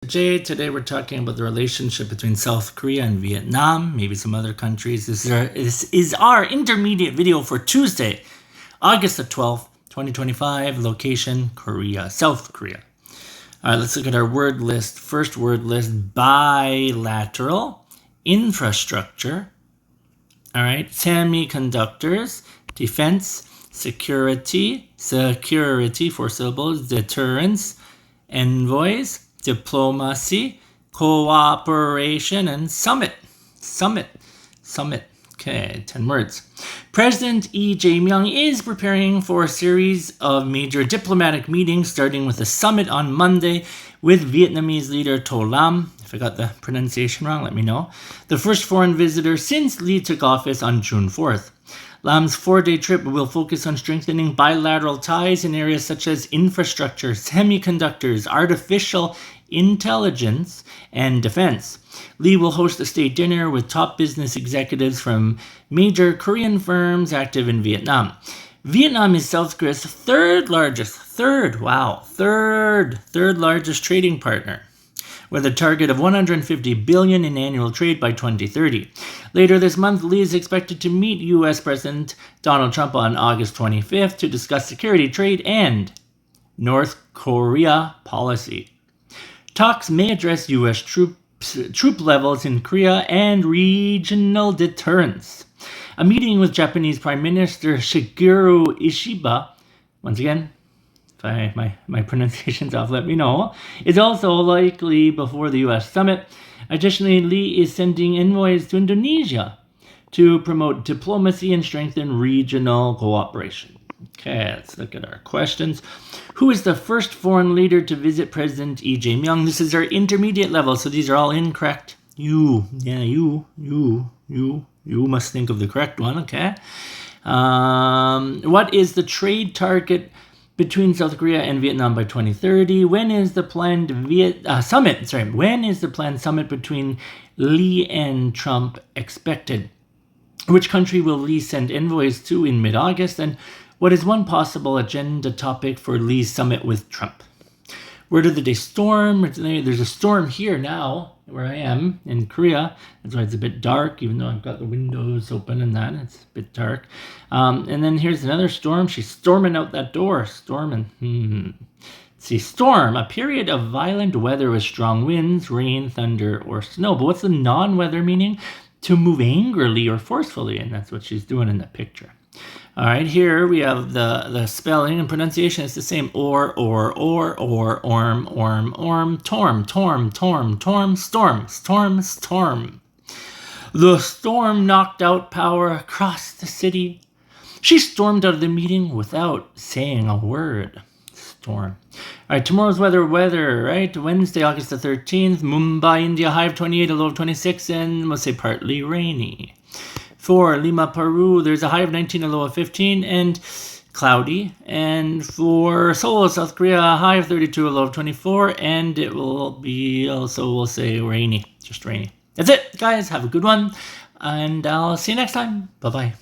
Today we're talking about the relationship between South Korea and Vietnam, maybe some other countries. This is our intermediate video for Tuesday, August the 12th, 2025. Location, Korea, South Korea. All right, let's look at our word list. First word list, bilateral, infrastructure, all right, semiconductors, defense, security, 4 syllables, deterrence, envoys, diplomacy, cooperation, and summit. Okay, 10 words. President Lee Jae Myung is preparing for a series of major diplomatic meetings, starting with a summit on Monday with Vietnamese leader To Lam. If I got the pronunciation wrong, let me know. The first foreign visitor since Lee took office on June 4th. Lam's 4-day trip will focus on strengthening bilateral ties in areas such as infrastructure, semiconductors, artificial intelligence, and defense. Lee will host a state dinner with top business executives from major Korean firms active in Vietnam. Vietnam is South Korea's third largest trading partner, with a target of $150 billion in annual trade by 2030. Later this month, Lee is expected to meet U.S. President Donald Trump on August 25th to discuss security, trade, and North Korea policy. Talks may address U.S. troop levels in Korea and regional deterrence. A meeting with Japanese Prime Minister Shigeru Ishiba, once again, if my pronunciation's off, let me know, is also likely before the U.S. summit. Additionally, Lee is sending envoys to Indonesia to promote diplomacy and strengthen regional cooperation. Okay, let's look at our questions. Who is the first foreign leader to visit President Lee Jae Myung? This is our intermediate level, so these are all incorrect. You must think of the correct one, okay? What is the trade target between South Korea and Vietnam by 2030? When is the planned summit between Lee and Trump expected? Which country will Lee send envoys to in mid-August? And what is one possible agenda topic for Lee's summit with Trump? Word of the day, storm. There's a storm here now where I am in Korea. That's why it's a bit dark, even though I've got the windows open and that. It's a bit dark. And then here's another storm. She's storming out that door. Storming. See, storm, a period of violent weather with strong winds, rain, thunder, or snow. But what's the non-weather meaning? To move angrily or forcefully. And that's what she's doing in the picture. All right, here we have the spelling and pronunciation is the same. Orm, storm. The storm knocked out power across the city. She stormed out of the meeting without saying a word. Storm. All right, tomorrow's weather, right? Wednesday, August the 13th, Mumbai, India, high of 28, a low of 26, and we'll say partly rainy. For Lima, Peru, there's a high of 19, a low of 15, and cloudy. And for Seoul, South Korea, a high of 32, a low of 24, and it will be also, we'll say, rainy, just rainy. That's it, guys. Have a good one, and I'll see you next time. Bye-bye.